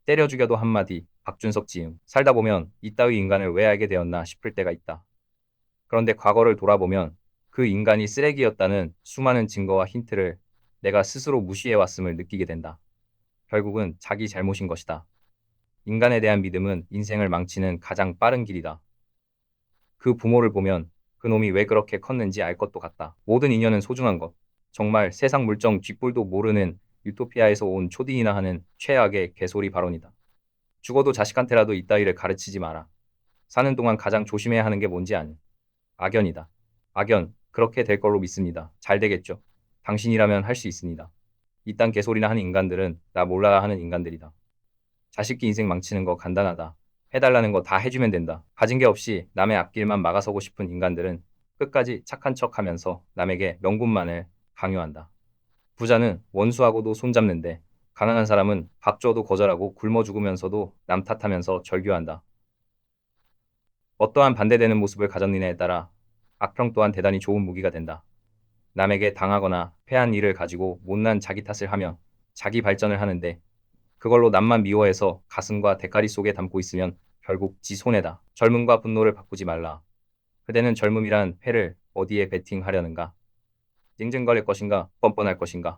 때려 죽여도 한마디 박준석 지음. 살다 보면 이따위 인간을 왜 알게 되었나 싶을 때가 있다. 그런데 과거를 돌아보면 그 인간이 쓰레기였다는 수많은 증거와 힌트를 내가 스스로 무시해왔음을 느끼게 된다. 결국은 자기 잘못인 것이다. 인간에 대한 믿음은 인생을 망치는 가장 빠른 길이다. 그 부모를 보면 그놈이 왜 그렇게 컸는지 알 것도 같다. 모든 인연은 소중한 것. 정말 세상 물정 쥐뿔도 모르는 유토피아에서 온 초딩이나 하는 최악의 개소리 발언이다. 죽어도 자식한테라도 이따위를 가르치지 마라. 사는 동안 가장 조심해야 하는 게 뭔지 아니? 악연이다. 악연, 그렇게 될 걸로 믿습니다. 잘 되겠죠. 당신이라면 할 수 있습니다. 이딴 개소리나 하는 인간들은 나 몰라 하는 인간들이다. 자식기 인생 망치는 거 간단하다. 해달라는 거 다 해주면 된다. 가진 게 없이 남의 앞길만 막아서고 싶은 인간들은 끝까지 착한 척 하면서 남에게 명분만을 강요한다. 부자는 원수하고도 손잡는데 가난한 사람은 밥 줘도 거절하고 굶어 죽으면서도 남 탓하면서 절규한다. 어떠한 반대되는 모습을 가졌느냐에 따라 악평 또한 대단히 좋은 무기가 된다. 남에게 당하거나 패한 일을 가지고 못난 자기 탓을 하며 자기 발전을 하는데 그걸로 남만 미워해서 가슴과 대가리 속에 담고 있으면 결국 지 손해다. 젊음과 분노를 바꾸지 말라. 그대는 젊음이란 패를 어디에 베팅하려는가? 찡찡거릴 것인가? 뻔뻔할 것인가?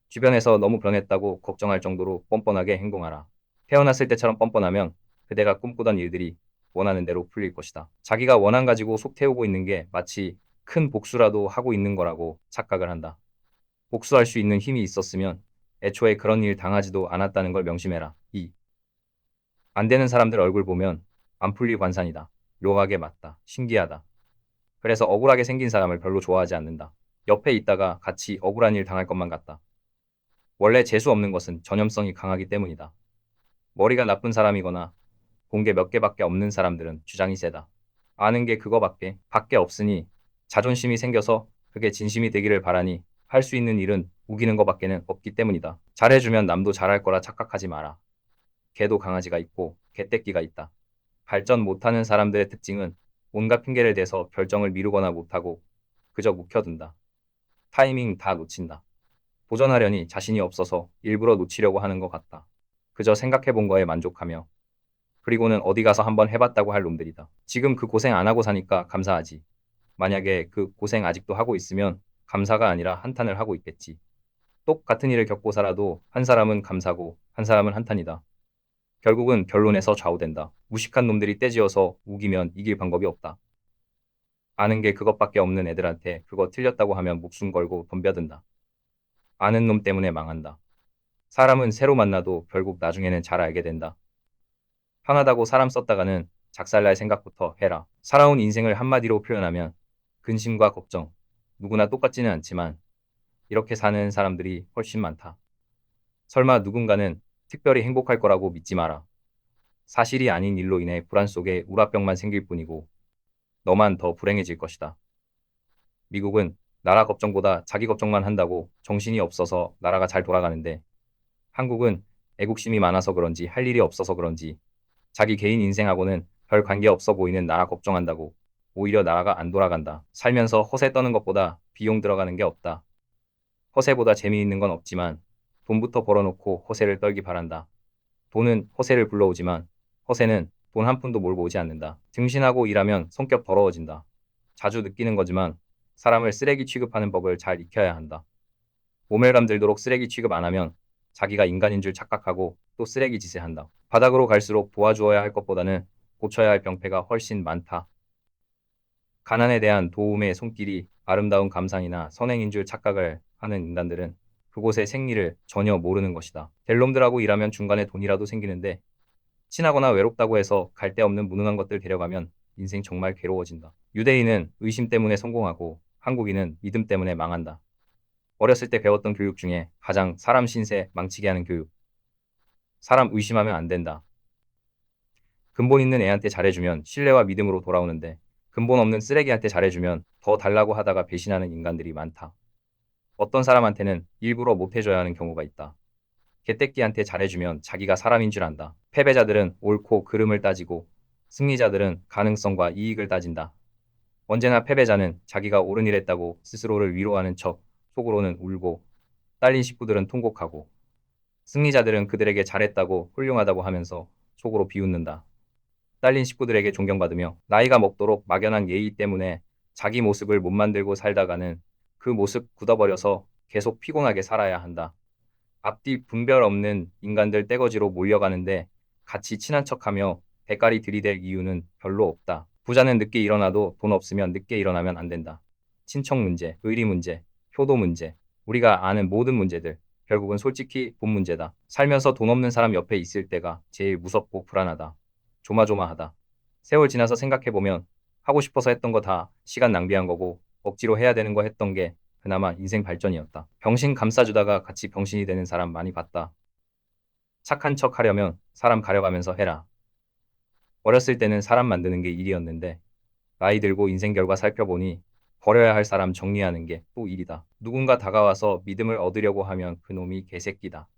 주변에서 너무 변했다고 걱정할 정도로 뻔뻔하게 행동하라. 태어났을 때처럼 뻔뻔하면 그대가 꿈꾸던 일들이 원하는 대로 풀릴 것이다. 자기가 원한 가지고 속 태우고 있는 게 마치 큰 복수라도 하고 있는 거라고 착각을 한다. 복수할 수 있는 힘이 있었으면 애초에 그런 일 당하지도 않았다는 걸 명심해라. 2. 안 되는 사람들 얼굴 보면 안 풀릴 관산이다. 묘하게 맞다. 신기하다. 그래서 억울하게 생긴 사람을 별로 좋아하지 않는다. 옆에 있다가 같이 억울한 일 당할 것만 같다. 원래 재수 없는 것은 전염성이 강하기 때문이다. 머리가 나쁜 사람이거나 본 게 몇 개밖에 없는 사람들은 주장이 세다. 아는 게 그거밖에 없으니 자존심이 생겨서 그게 진심이 되기를 바라니 할 수 있는 일은 우기는 거밖에는 없기 때문이다. 잘해주면 남도 잘할 거라 착각하지 마라. 개도 강아지가 있고 개떼끼가 있다. 발전 못하는 사람들의 특징은 온갖 핑계를 대서 결정을 미루거나 못하고 그저 묵혀둔다. 타이밍 다 놓친다. 도전하려니 자신이 없어서 일부러 놓치려고 하는 것 같다. 그저 생각해 본 거에 만족하며 그리고는 어디 가서 한번 해봤다고 할 놈들이다. 지금 그 고생 안 하고 사니까 감사하지. 만약에 그 고생 아직도 하고 있으면 감사가 아니라 한탄을 하고 있겠지. 똑같은 일을 겪고 살아도 한 사람은 감사고 한 사람은 한탄이다. 결국은 결론에서 좌우된다. 무식한 놈들이 떼지어서 우기면 이길 방법이 없다. 아는 게 그것밖에 없는 애들한테 그거 틀렸다고 하면 목숨 걸고 덤벼든다. 아는 놈 때문에 망한다. 사람은 새로 만나도 결국 나중에는 잘 알게 된다. 편하다고 사람 썼다가는 작살날 생각부터 해라. 살아온 인생을 한마디로 표현하면 근심과 걱정. 누구나 똑같지는 않지만 이렇게 사는 사람들이 훨씬 많다. 설마 누군가는 특별히 행복할 거라고 믿지 마라. 사실이 아닌 일로 인해 불안 속에 우라병만 생길 뿐이고 너만 더 불행해질 것이다. 미국은 나라 걱정보다 자기 걱정만 한다고 정신이 없어서 나라가 잘 돌아가는데 한국은 애국심이 많아서 그런지 할 일이 없어서 그런지 자기 개인 인생하고는 별 관계 없어 보이는 나라 걱정한다고 오히려 나라가 안 돌아간다. 살면서 허세 떠는 것보다 비용 들어가는 게 없다. 허세보다 재미있는 건 없지만 돈부터 벌어놓고 허세를 떨기 바란다. 돈은 허세를 불러오지만 허세는 돈 한 푼도 몰고 오지 않는다. 등신하고 일하면 성격 더러워진다. 자주 느끼는 거지만 사람을 쓰레기 취급하는 법을 잘 익혀야 한다. 모멸감 들도록 쓰레기 취급 안 하면 자기가 인간인 줄 착각하고 또 쓰레기 짓을 한다. 바닥으로 갈수록 도와주어야 할 것보다는 고쳐야 할 병폐가 훨씬 많다. 가난에 대한 도움의 손길이 아름다운 감상이나 선행인 줄 착각을 하는 인간들은 그곳의 생리를 전혀 모르는 것이다. 될 놈들하고 일하면 중간에 돈이라도 생기는데 친하거나 외롭다고 해서 갈 데 없는 무능한 것들 데려가면 인생 정말 괴로워진다. 유대인은 의심 때문에 성공하고 한국인은 믿음 때문에 망한다. 어렸을 때 배웠던 교육 중에 가장 사람 신세 망치게 하는 교육. 사람 의심하면 안 된다. 근본 있는 애한테 잘해주면 신뢰와 믿음으로 돌아오는데 근본 없는 쓰레기한테 잘해주면 더 달라고 하다가 배신하는 인간들이 많다. 어떤 사람한테는 일부러 못해줘야 하는 경우가 있다. 개떼끼한테 잘해주면 자기가 사람인 줄 안다. 패배자들은 옳고 그름을 따지고 승리자들은 가능성과 이익을 따진다. 언제나 패배자는 자기가 옳은 일 했다고 스스로를 위로하는 척 속으로는 울고 딸린 식구들은 통곡하고 승리자들은 그들에게 잘했다고 훌륭하다고 하면서 속으로 비웃는다. 딸린 식구들에게 존경받으며 나이가 먹도록 막연한 예의 때문에 자기 모습을 못 만들고 살다가는 그 모습 굳어버려서 계속 피곤하게 살아야 한다. 앞뒤 분별 없는 인간들 떼거지로 몰려가는데 같이 친한 척하며 대가리 들이댈 이유는 별로 없다. 부자는 늦게 일어나도 돈 없으면 늦게 일어나면 안 된다. 친척 문제, 의리 문제, 효도 문제, 우리가 아는 모든 문제들, 결국은 솔직히 돈 문제다. 살면서 돈 없는 사람 옆에 있을 때가 제일 무섭고 불안하다. 조마조마하다. 세월 지나서 생각해보면 하고 싶어서 했던 거 다 시간 낭비한 거고 억지로 해야 되는 거 했던 게 그나마 인생 발전이었다. 병신 감싸주다가 같이 병신이 되는 사람 많이 봤다. 착한 척 하려면 사람 가려가면서 해라. 어렸을 때는 사람 만드는 게 일이었는데 나이 들고 인생 결과 살펴보니 버려야 할 사람 정리하는 게 또 일이다. 누군가 다가와서 믿음을 얻으려고 하면 그놈이 개새끼다.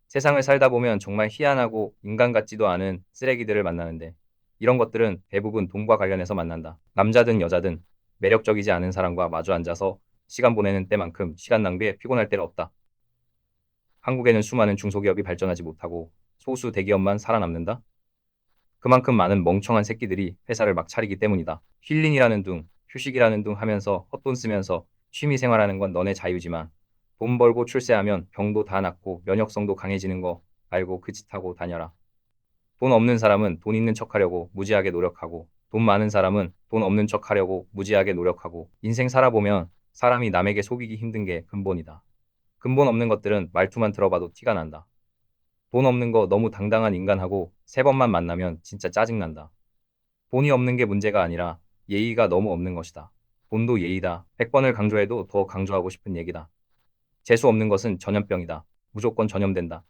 세상을 살다 보면 정말 희한하고 인간 같지도 않은 쓰레기들을 만나는데 이런 것들은 대부분 돈과 관련해서 만난다. 남자든 여자든 매력적이지 않은 사람과 마주 앉아서 시간 보내는 때만큼 시간 낭비에 피곤할 때가 없다. 한국에는 수많은 중소기업이 발전하지 못하고 소수 대기업만 살아남는다. 그만큼 많은 멍청한 새끼들이 회사를 막 차리기 때문이다. 힐링이라는 둥, 휴식이라는 둥 하면서 헛돈 쓰면서 취미 생활하는 건 너네 자유지만 돈 벌고 출세하면 병도 다 낫고 면역성도 강해지는 거 알고 그 짓 하고 다녀라. 돈 없는 사람은 돈 있는 척 하려고 무지하게 노력하고 돈 많은 사람은 돈 없는 척 하려고 무지하게 노력하고 인생 살아보면 사람이 남에게 속이기 힘든 게 근본이다. 근본 없는 것들은 말투만 들어봐도 티가 난다. 돈 없는 거 너무 당당한 인간하고 세 번만 만나면 진짜 짜증난다. 돈이 없는 게 문제가 아니라 예의가 너무 없는 것이다. 돈도 예의다. 100번을 강조해도 더 강조하고 싶은 얘기다. 재수 없는 것은 전염병이다. 무조건 전염된다.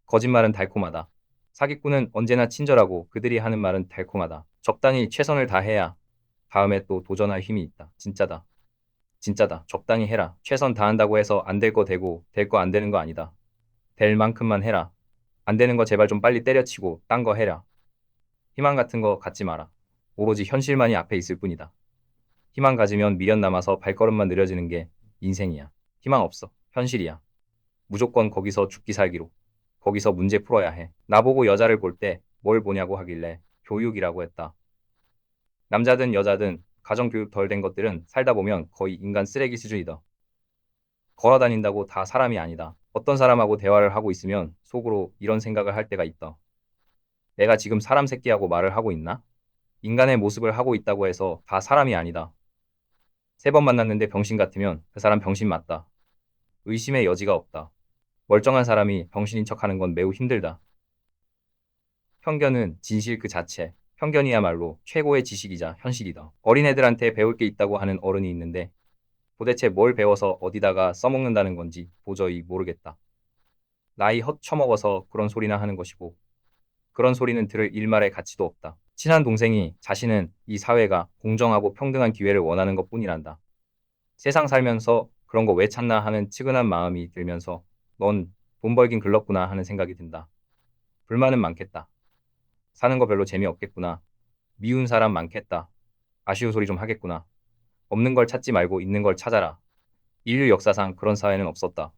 거짓말은 달콤하다. 사기꾼은 언제나 친절하고 그들이 하는 말은 달콤하다. 적당히 최선을 다해야 다음에 또 도전할 힘이 있다. 진짜다. 진짜다. 적당히 해라. 최선 다한다고 해서 안 될 거 되고 될 거 안 되는 거 아니다. 될 만큼만 해라. 안 되는 거 제발 좀 빨리 때려치고 딴 거 해라. 희망 같은 거 갖지 마라. 오로지 현실만이 앞에 있을 뿐이다. 희망 가지면 미련 남아서 발걸음만 느려지는 게 인생이야. 희망 없어. 현실이야. 무조건 거기서 죽기 살기로. 거기서 문제 풀어야 해. 나보고 여자를 볼 때 뭘 보냐고 하길래 교육이라고 했다. 남자든 여자든 가정교육 덜 된 것들은 살다 보면 거의 인간 쓰레기 수준이다. 걸어 다닌다고 다 사람이 아니다. 어떤 사람하고 대화를 하고 있으면 속으로 이런 생각을 할 때가 있다. 내가 지금 사람 새끼하고 말을 하고 있나? 인간의 모습을 하고 있다고 해서 다 사람이 아니다. 세 번 만났는데 병신 같으면 그 사람 병신 맞다. 의심의 여지가 없다. 멀쩡한 사람이 병신인 척하는 건 매우 힘들다. 편견은 진실 그 자체. 편견이야말로 최고의 지식이자 현실이다. 어린애들한테 배울 게 있다고 하는 어른이 있는데 도대체 뭘 배워서 어디다가 써먹는다는 건지 도저히 모르겠다. 나이 헛처먹어서 그런 소리나 하는 것이고 그런 소리는 들을 일말의 가치도 없다. 친한 동생이 자신은 이 사회가 공정하고 평등한 기회를 원하는 것뿐이란다. 세상 살면서 그런 거 왜 찾나 하는 측은한 마음이 들면서 넌 돈 벌긴 글렀구나 하는 생각이 든다. 불만은 많겠다. 사는 거 별로 재미없겠구나. 미운 사람 많겠다. 아쉬운 소리 좀 하겠구나. 없는 걸 찾지 말고 있는 걸 찾아라. 인류 역사상 그런 사회는 없었다.